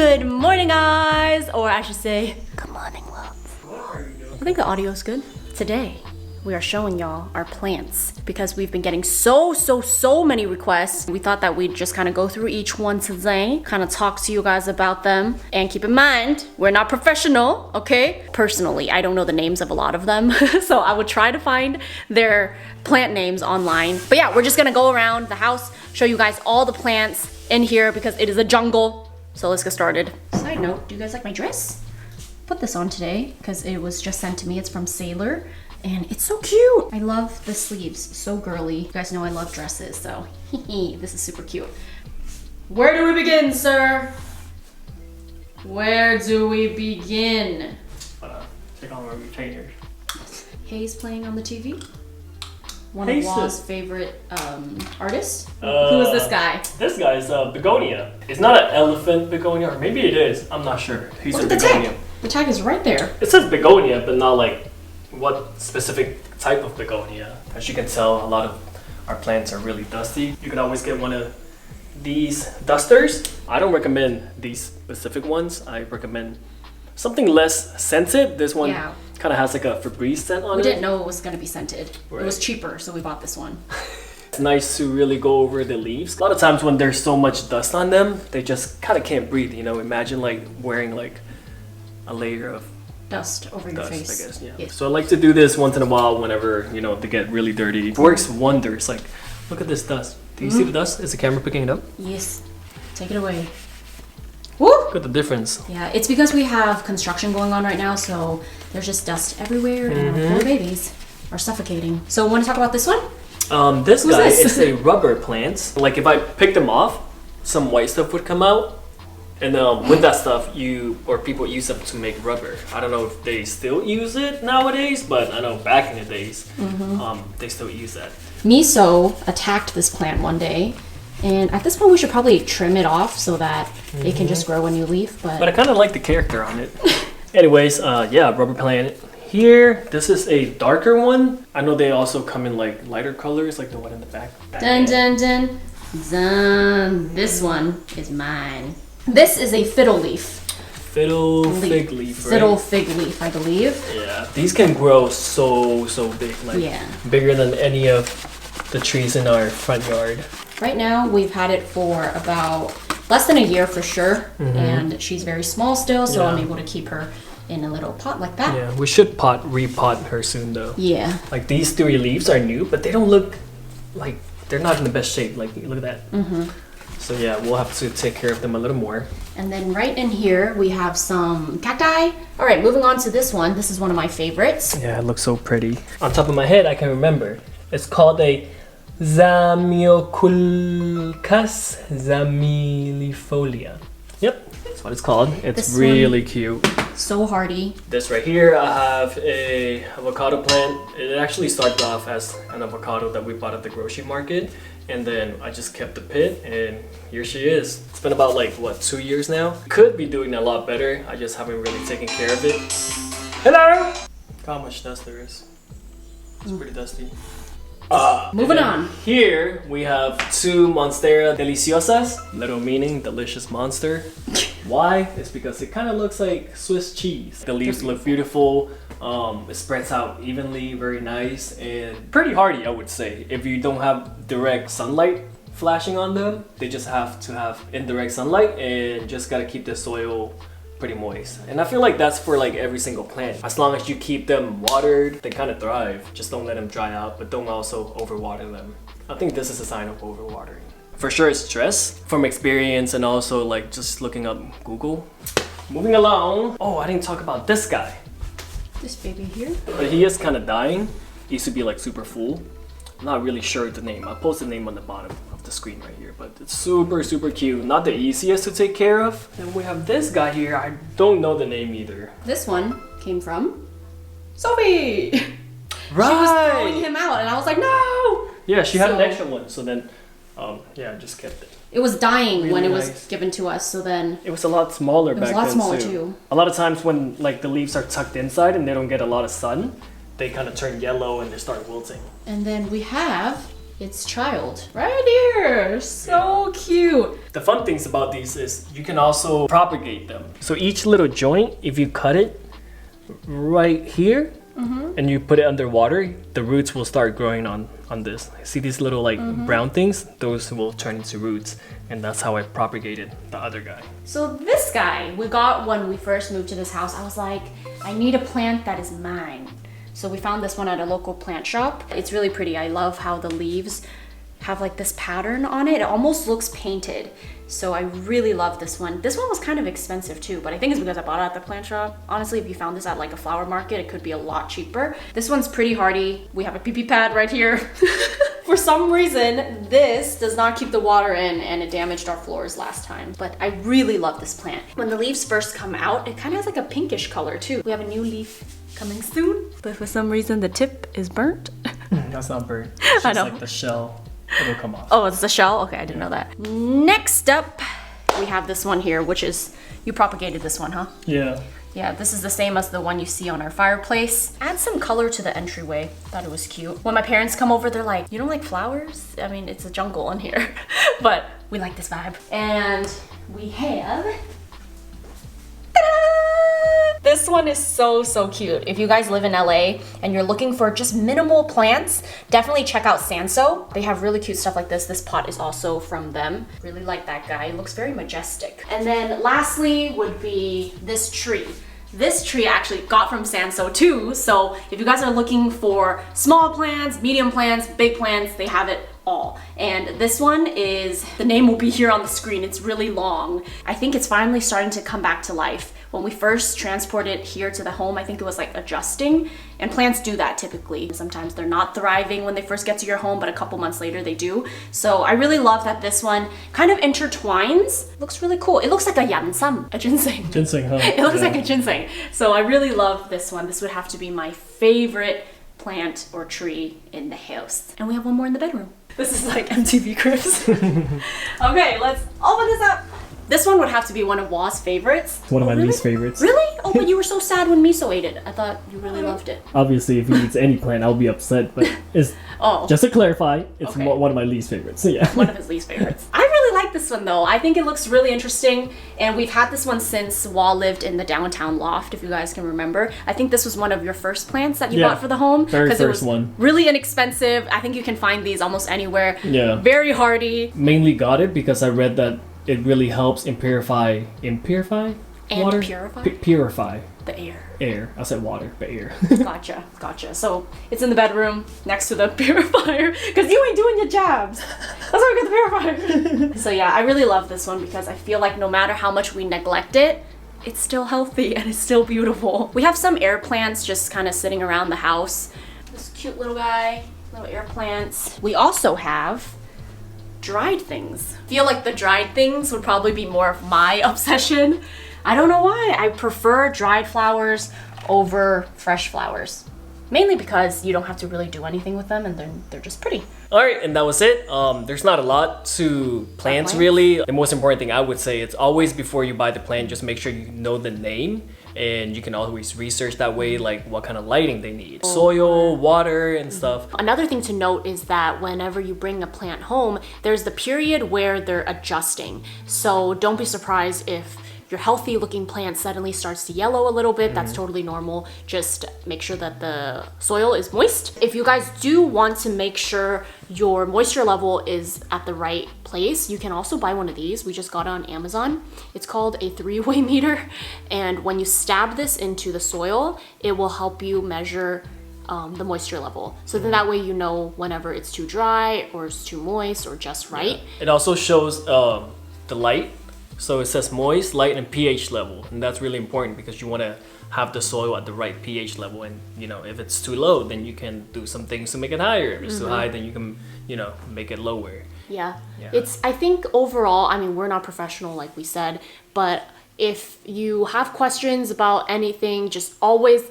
Good morning, guys, or I should say, good morning, love. I think the audio is good. Today, we are showing y'all our plants because we've been getting so many requests. We thought that we'd just kind of go through each one today, kind of talk to you guys about them. And keep in mind, we're not professional, okay? Personally, I don't know the names of a lot of them, so I would try to find their plant names online. But yeah, we're just gonna go around the house, show you guys all the plants in here because it is a jungle. So let's get started. Side note, do you guys like my dress? Put this on today because it was just sent to me. It's from Sailor. And it's so cute. I love the sleeves, so girly. You guys know I love dresses, so this is super cute. Where do we begin, sir? Where do we begin? Check on our retainers. Hayes playing on the TV. One Hayes of Wall's favorite artists. Who is this guy? This guy is begonia. It's not an elephant begonia, or maybe it is. I'm not sure. He's Look a at the begonia. tag. The tag is right there. It says begonia, but not like what specific type of begonia. As you can tell, a lot of our plants are really dusty. You can always get one of these dusters. I don't recommend these specific ones. I recommend something less scented. This one kind of has like a Febreze scent on it. We didn't know it was going to be scented. Right. It was cheaper, so we bought this one. It's nice to really go over the leaves. A lot of times when there's so much dust on them, they just kind of can't breathe. You know, imagine like wearing like a layer of dust over your face. I guess, yeah. Yes. So I like to do this once in a while whenever, you know, they get really dirty. It works wonders. Like, look at this dust. Do you see the dust? Is the camera picking it up? Yes. Take it away. Woo! Look at the difference. Yeah, it's because we have construction going on right now, so there's just dust everywhere, and our poor babies are suffocating. So, want to talk about this one? This guy this? is a rubber plant. Like, if I picked them off, some white stuff would come out. And with that stuff, people use them to make rubber. I don't know if they still use it nowadays, but I know back in the days, they still use that. Miso attacked this plant one day, and at this point we should probably trim it off so that it can just grow a new leaf. But I kind of like the character on it. Anyways, yeah, rubber plant. Here, this is a darker one. I know they also come in like lighter colors, like the one in the back. Dun dun dun dun. This one is mine. This is a fiddle leaf. Fiddle fig leaf, right? Fiddle fig leaf, I believe. Yeah, these can grow so big, like bigger than any of the trees in our front yard. Right now, we've had it for about less than a year for sure, and she's very small still, so I'm able to keep her in a little pot like that. Yeah, we should repot her soon though. Yeah. Like these 3 leaves are new, but they don't look like, they're not in the best shape. Like, look at that. So yeah, we'll have to take care of them a little more. And then right in here, we have some cacti. All right, moving on to this one. This is one of my favorites. Yeah, it looks so pretty. On top of my head, I can remember. It's called a Zamioculcas zamilifolia. Yep, that's what it's called. It's This really cute. So hardy. This right here, I have a avocado plant. It actually started off as an avocado that we bought at the grocery market. And then I just kept the pit, and here she is. It's been about like, what, 2 years now? Could be doing a lot better. I just haven't really taken care of it. Hello! Look how much dust there is. It's pretty dusty. Moving on. Here we have 2 Monstera deliciosas. Little meaning, delicious monster. Why? It's because it kind of looks like Swiss cheese. The leaves look beautiful. It spreads out evenly, very nice, and pretty hardy, I would say. If you don't have direct sunlight flashing on them, they just have to have indirect sunlight, and just gotta keep the soil pretty moist. And I feel like that's for like every single plant. As long as you keep them watered, they kind of thrive. Just don't let them dry out, but don't also overwater them. I think this is a sign of overwatering. For sure it's stress from experience, and also like just looking up Google. Moving along. Oh, I didn't talk about this guy. This baby here. But he is kind of dying. He used to be like super full. I'm not really sure the name. I'll post the name on the bottom of the screen right here, but it's super cute. Not the easiest to take care of. And we have this guy here. I don't know the name either. This one came from Sophie. Right. She was throwing him out, and I was like, no. Yeah, she had an extra one, so then yeah, I just kept it. It was dying Really when it nice. was given to us, so then It was a lot smaller back then. it was a lot smaller too. A lot of times when like the leaves are tucked inside and they don't get a lot of sun, they kind of turn yellow and they start wilting. And then we have its child right here. So cute. The fun things about these is you can also propagate them. So each little joint, if you cut it right here and you put it underwater, the roots will start growing on this. See these little like brown things? Those will turn into roots, and that's how I propagated the other guy. So this guy, we got when we first moved to this house. I was like, I need a plant that is mine. So we found this one at a local plant shop. It's really pretty. I love how the leaves have like this pattern on it. It almost looks painted. So I really love this one. This one was kind of expensive too, but I think it's because I bought it at the plant shop. Honestly, if you found this at like a flower market, it could be a lot cheaper. This one's pretty hardy. We have a pee-pee pad right here. For some reason, this does not keep the water in, and it damaged our floors last time. But I really love this plant. When the leaves first come out, it kind of has like a pinkish color too. We have a new leaf coming soon, but for some reason the tip is burnt. That's not burnt. It's I just know. like the shell. It'll come off. Oh, it's the shell? Okay, I didn't know that. Next up, we have this one here, which is, you propagated this one, huh? Yeah. Yeah, this is the same as the one you see on our fireplace. Add some color to the entryway. Thought it was cute. When my parents come over, they're like, you don't like flowers? I mean, it's a jungle in here. But we like this vibe. And we have... Ta-da! This one is so cute. If you guys live in LA and you're looking for just minimal plants, definitely check out Sanso. They have really cute stuff like this. This pot is also from them. Really like that guy. It looks very majestic. And then lastly would be this tree. This tree I actually got from Sanso too. So if you guys are looking for small plants, medium plants, big plants, they have it all. And this one is, the name will be here on the screen. It's really long. I think it's finally starting to come back to life. When we first transported it here to the home, I think it was like adjusting, and plants do that typically. Sometimes they're not thriving when they first get to your home, but a couple months later they do. So I really love that this one kind of intertwines. It looks really cool. It looks like a yansam, a ginseng. Ginseng, huh? It looks like a ginseng. So I really love this one. This would have to be my favorite plant or tree in the house. And we have one more in the bedroom. This is like MTV Cribs. Okay, let's open this up. This one would have to be one of Wa's favorites. It's one of my least favorites. Really? Oh, but you were so sad when Miso ate it. I thought you really loved it. Obviously, if he eats any plant, I'll be upset. But it's just to clarify, it's Okay. one of my least favorites. So yeah. One of his least favorites. I really like this one though. I think it looks really interesting, and we've had this one since Wall lived in the downtown loft, if you guys can remember. I think this was one of your first plants that you bought for the home. Very it first was one. Really inexpensive. I think you can find these almost anywhere. Yeah. Very hardy. Mainly got it because I read that it really helps purify And water? purify? Purify The air. air. I said water, but air. Gotcha. So it's in the bedroom next to the purifier because you ain't doing your jobs. That's why we got the purifier. So yeah, I really love this one because I feel like no matter how much we neglect it, it's still healthy and it's still beautiful. We have some air plants just kind of sitting around the house. This cute little guy, little air plants. We also have dried things. I feel like the dried things would probably be more of my obsession. I don't know why. I prefer dried flowers over fresh flowers. Mainly because you don't have to really do anything with them and they're just pretty. Alright, and that was it. There's not a lot to plants really. The most important thing I would say is always before you buy the plant, just make sure you know the name. And you can always research that way, like what kind of lighting they need. Soil, water, and stuff. Another thing to note is that whenever you bring a plant home, there's the period where they're adjusting. So don't be surprised if your healthy looking plant suddenly starts to yellow a little bit. That's totally normal. Just make sure that the soil is moist. If you guys do want to make sure your moisture level is at the right place, you can also buy one of these. We just got it on Amazon. It's called a 3-way meter. And when you stab this into the soil, it will help you measure the moisture level. So then that way you know whenever it's too dry or it's too moist or just right. It also shows the light. So it says moist, light, and pH level. And that's really important because you want to have the soil at the right pH level. And, you know, if it's too low, then you can do some things to make it higher. If it's too high, then you can, you know, make it lower. Yeah. I think overall, I mean, we're not professional like we said, but if you have questions about anything, just always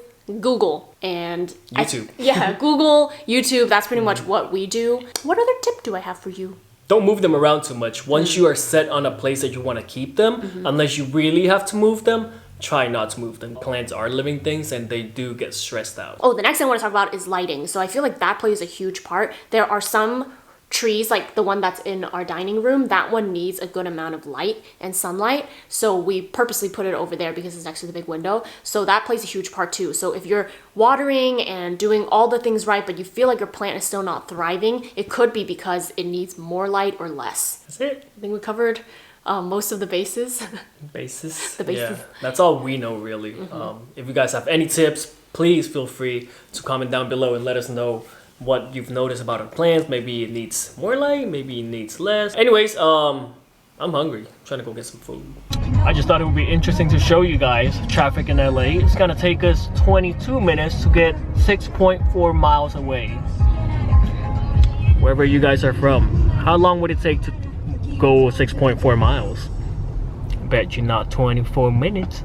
Google and YouTube. Google, YouTube. That's pretty much what we do. What other tip do I have for you? Don't move them around too much. Once you are set on a place that you want to keep them, unless you really have to move them, try not to move them. Plants are living things and they do get stressed out. Oh, the next thing I want to talk about is lighting. So I feel like that plays a huge part. There are some trees, like the one that's in our dining room, that one needs a good amount of light and sunlight. So we purposely put it over there because it's next to the big window. So that plays a huge part too. So if you're watering and doing all the things right, but you feel like your plant is still not thriving, it could be because it needs more light or less. That's it. I think we covered most of the bases. The bases. Yeah, that's all we know really. If you guys have any tips, please feel free to comment down below and let us know what you've noticed about our plants. Maybe it needs more light, maybe it needs less. Anyways, I'm hungry. I'm trying to go get some food. I just thought it would be interesting to show you guys traffic in LA. It's gonna take us 22 minutes to get 6.4 miles away. Wherever you guys are from. How long would it take to go 6.4 miles? Bet you not 24 minutes.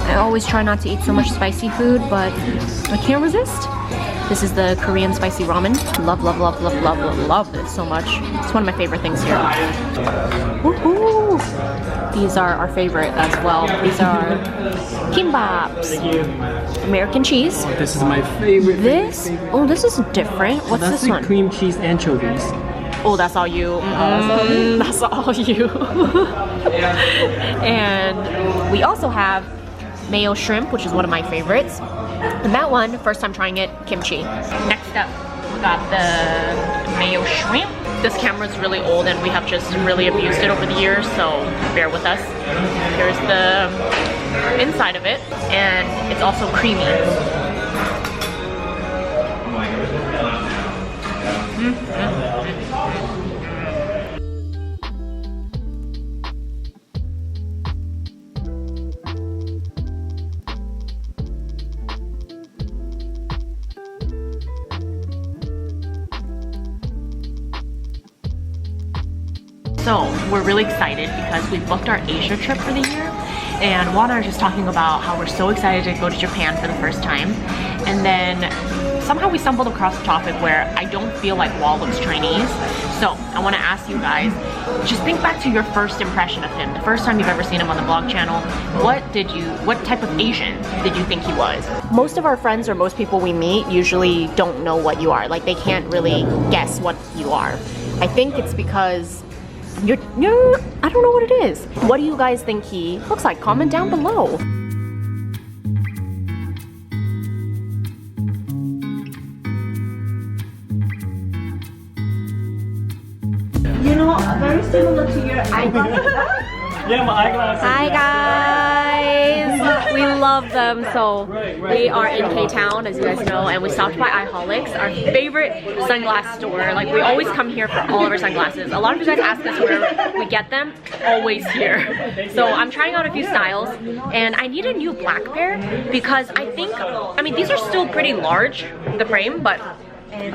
I always try not to eat so much spicy food, but I can't resist. This is the Korean spicy ramen. Love, love, love, love, love, love, love this so much. It's one of my favorite things here. Woohoo! These are our favorite as well. These are kimbaps. Thank you. American cheese. Oh, this is my favorite. This? Oh, this is different. What's this one? Cream cheese anchovies. Oh, that's all you. That's all you. And we also have mayo shrimp, which is one of my favorites. And that one, first time trying it, kimchi. Next up, we got the mayo shrimp. This camera's really old and we have just really abused it over the years, so bear with us. Here's the inside of it, and it's also creamy. So we're really excited because we booked our Asia trip for the year, and Juan and I are just talking about how we're so excited to go to Japan for the first time, and then somehow we stumbled across a topic where I don't feel like Wall looks Chinese. So I want to ask you guys, just think back to your first impression of him, the first time you've ever seen him on the vlog channel. What type of Asian did you think he was? Most of our friends or most people we meet usually don't know what you are. Like, they can't really guess what you are. I think it's because you're I don't know what it is. What do you guys think he looks like? Comment down below. You know, very similar to your eyeglasses. Yeah, my eyeglasses. Hi guys! We love them. So we are in K-Town, as you guys know, and we stopped by iHolics, our favorite sunglass store. Like, we always come here for all of our sunglasses. A lot of you guys ask us where we get them. Always here. So I'm trying out a few styles, and I need a new black pair because I mean, these are still pretty large, the frame, but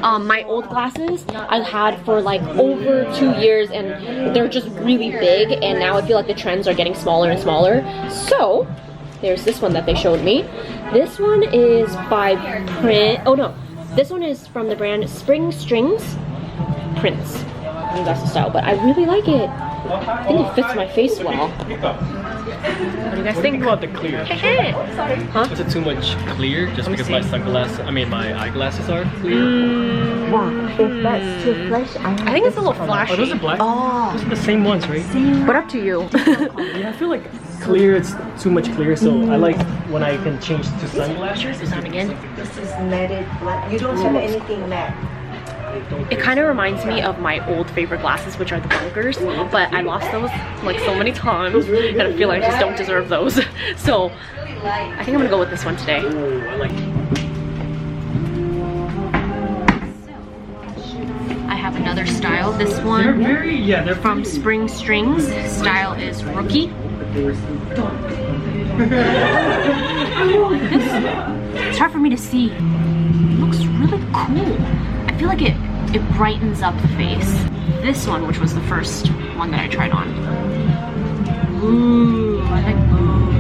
my old glasses I've had for like over 2 years, and they're just really big, and now I feel like the trends are getting smaller and smaller. So there's this one that they showed me. This one is by this one is from the brand Spring Strings Prints. I think that's the style, but I really like it. I think it fits my face well. What do you guys think? About the clear? Huh? Is it too much clear just because my eyeglasses are clear? If that's too fresh, I think it's a little flashy. Oh, those are black? Oh. Those are the same ones, right? But up to you. Yeah, I feel like clear, it's too much clear, so I like when I can change to sunglasses. Is that again? This is matted black. You don't have anything matte. It kind of reminds me of my old favorite glasses, which are the bunkers, but I lost those like so many times, and I feel like I just don't deserve those. So I think I'm gonna go with this one today. Ooh, I like it. I have another style. This one, they're from Spring Strings. Style is Rookie. It's hard for me to see. It looks really cool. I feel like it brightens up the face. This one, which was the first one that I tried on. Ooh, I like both.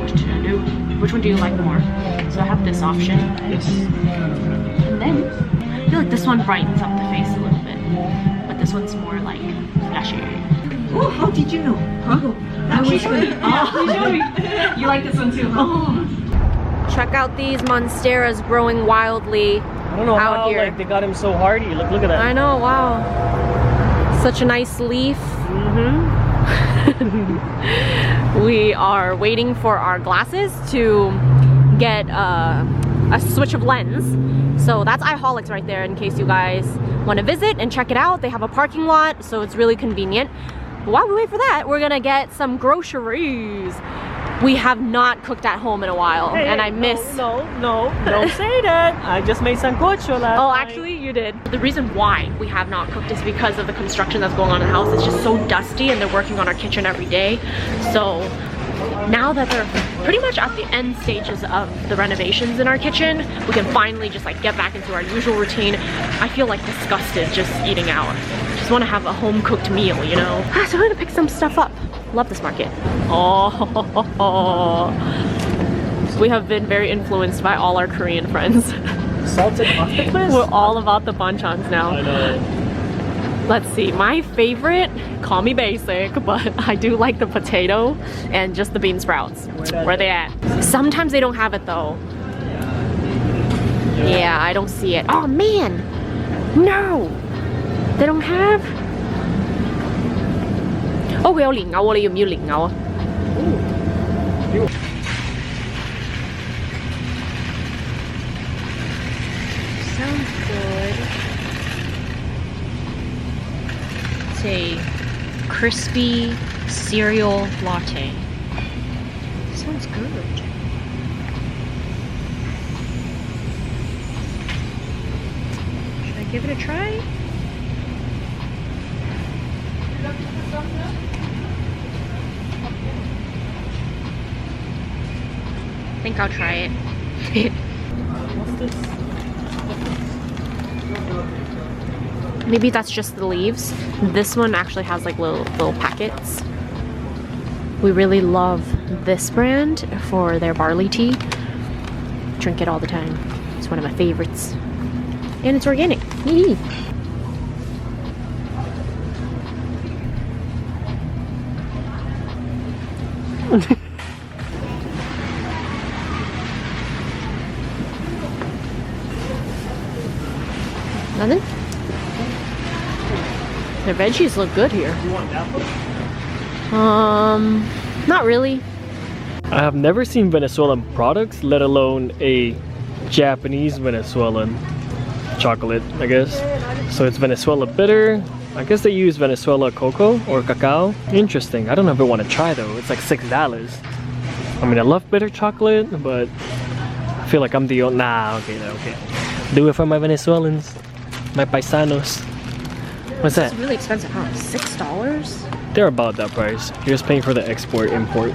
What should I do? Which one do you like more? So I have this option. Yes. And then I feel like this one brightens up the face a little bit, but this one's more like flashy. Oh, how did you know? Huh? You like this one too, huh? Check out these monsteras growing wildly. I don't know out how here. like they got him so hardy. Look at that. I know, wow. Such a nice leaf. We are waiting for our glasses to get a switch of lens. So that's iHolics right there in case you guys want to visit and check it out. They have a parking lot, so it's really convenient. But while we wait for that, we're gonna get some groceries. We have not cooked at home in a while, and I miss... No, don't say that. I just made sancocho last night. Actually, you did. The reason why we have not cooked is because of the construction that's going on in the house. It's just so dusty, and they're working on our kitchen every day. So now that they're pretty much at the end stages of the renovations in our kitchen, we can finally just like get back into our usual routine. I feel like disgusted just eating out. Just want to have a home-cooked meal, you know? So we're gonna pick some stuff up. Love this market. Oh, we have been very influenced by all our Korean friends. Salted octopus? We're all about the banchans now. I know. Let's see, my favorite, call me basic, but I do like the potato and just the bean sprouts. Where they at? Sometimes they don't have it though. Yeah, I don't see it. Oh man, no, they don't have. Oh, 佢有蓮藕啊，你要唔要蓮藕啊？ Sounds good. It's a crispy cereal latte. Sounds good. Should I give it a try? I think I'll try it. What's this? Maybe that's just the leaves. This one actually has like little packets. We really love this brand for their barley tea. Drink it all the time. It's one of my favorites. And it's organic. Nothing? The veggies look good here. You want that one? Not really. I have never seen Venezuelan products, let alone a Japanese Venezuelan chocolate, I guess. So it's Venezuela bitter. I guess they use Venezuela cocoa or cacao. Interesting. I don't ever want to try though. It's like $6. I mean, I love bitter chocolate, but I feel like I'm the only... Nah, okay. Do it for my Venezuelans. My paisanos. What's that? It's really expensive, huh? $6? They're about that price. You're just paying for the export, import,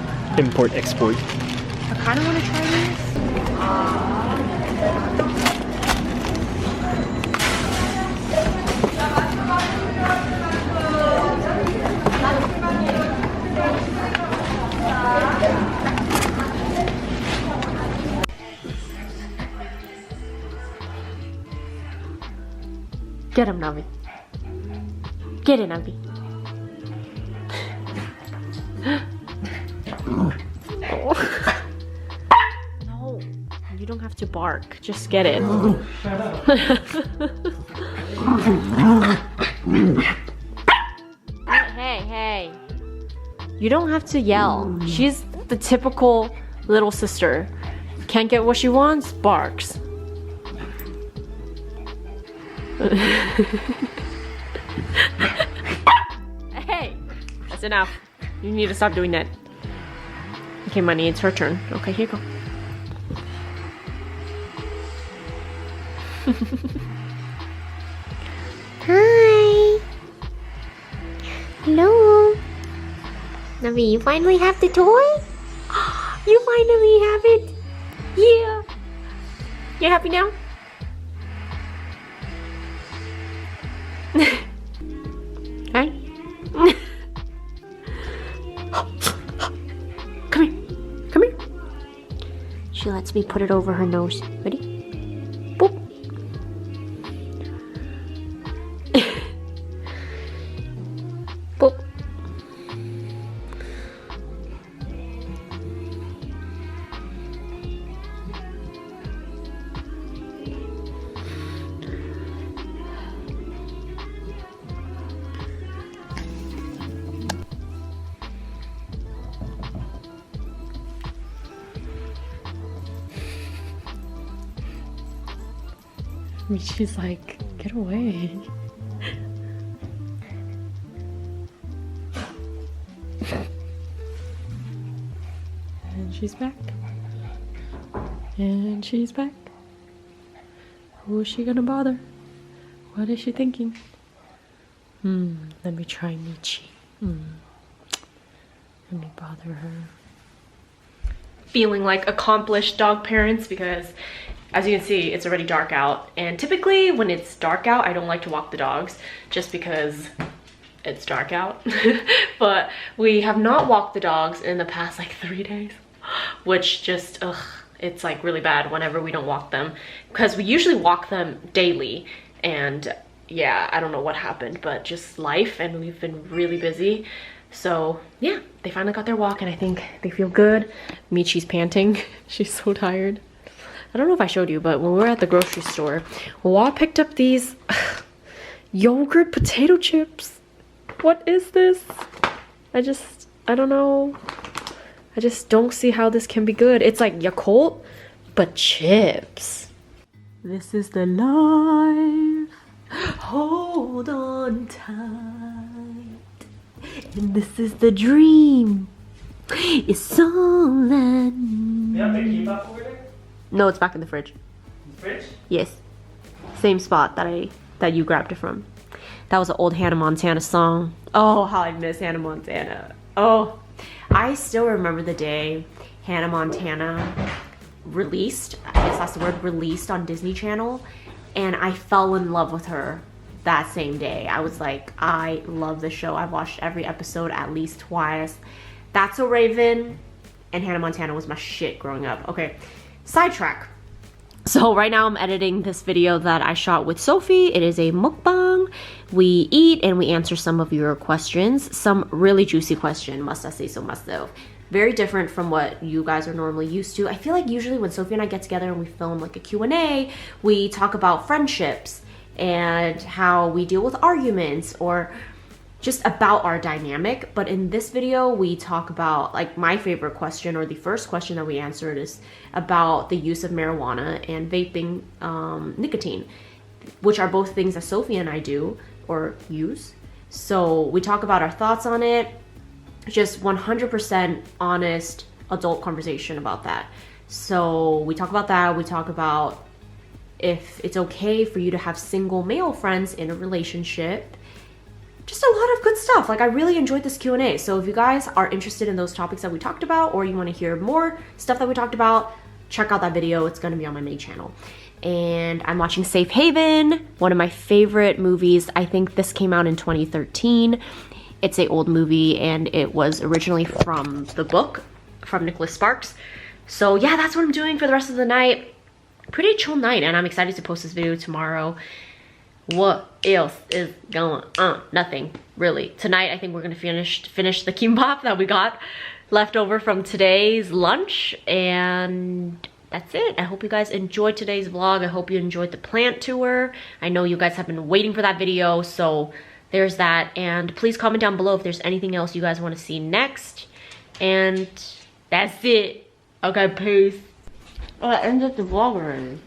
export. I kind of want to try these. Get him, Navi. Get it, Navi. No, you don't have to bark. Just get it. Hey. You don't have to yell. She's the typical little sister. Can't get what she wants, barks. Hey, that's enough. You need to stop doing that. Okay, Money, it's her turn. Okay, here you go. Hi. Hello. Navi, you finally have the toy? You finally have it. Yeah. You happy now? Hi. Come here. lets me put it over her nose. Ready? Boop. Boop. She's like, get away. And she's back. And she's back. Who is she gonna bother? What is she thinking? Let me try Michi. Let me bother her. Feeling like accomplished dog parents because as you can see, it's already dark out. And typically when it's dark out, I don't like to walk the dogs just because it's dark out. But we have not walked the dogs in the past like 3 days, which just, it's like really bad whenever we don't walk them because we usually walk them daily. And yeah, I don't know what happened, but just life, and we've been really busy. So yeah, they finally got their walk and I think they feel good. Michi's panting. She's so tired. I don't know if I showed you, but when we were at the grocery store, Wah picked up these yogurt potato chips. What is this? I don't know. I just don't see how this can be good. It's like Yakult, but chips. This is the life. Hold on tight. And this is the dream. It's all I need. You have the keep-up over there? No, it's back in the fridge. Fridge? Yes. Same spot that you grabbed it from. That was an old Hannah Montana song. Oh, how I miss Hannah Montana. Oh, I still remember the day Hannah Montana released, I guess that's the word, released on Disney Channel, and I fell in love with her that same day. I was like, I love this show. I've watched every episode at least twice. That's So Raven and Hannah Montana was my shit growing up. Okay. Sidetrack. So right now I'm editing this video that I shot with Sophie. It is a mukbang. We eat and we answer some of your questions. Some really juicy question, must I say so myself. Very different from what you guys are normally used to. I feel like usually when Sophie and I get together and we film like a Q&A, we talk about friendships and how we deal with arguments or just about our dynamic. But in this video, we talk about, like, my favorite question, or the first question that we answered, is about the use of marijuana and vaping nicotine, which are both things that Sophie and I do or use. So we talk about our thoughts on it, just 100% honest adult conversation about that. So we talk about that. We talk about if it's okay for you to have single male friends in a relationship. Just a lot of good stuff. Like, I really enjoyed this Q&A. So if you guys are interested in those topics that we talked about, or you want to hear more stuff that we talked about, check out that video. It's going to be on my main channel. And I'm watching Safe Haven, one of my favorite movies. I think this came out in 2013. It's an old movie, and it was originally from the book from Nicholas Sparks. So yeah, that's what I'm doing for the rest of the night. Pretty chill night, and I'm excited to post this video tomorrow. What else is going on? Nothing, really. Tonight, I think we're gonna finish the kimbap that we got left over from today's lunch, and that's it. I hope you guys enjoyed today's vlog. I hope you enjoyed the plant tour. I know you guys have been waiting for that video, so there's that. And please comment down below if there's anything else you guys want to see next. And that's it. Okay, peace. Oh, that ended the vlog already.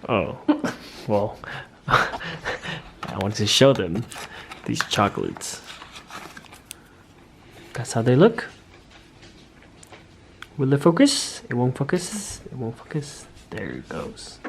Oh, well, I wanted to show them these chocolates. That's how they look. Will it focus? It won't focus. It won't focus. There it goes.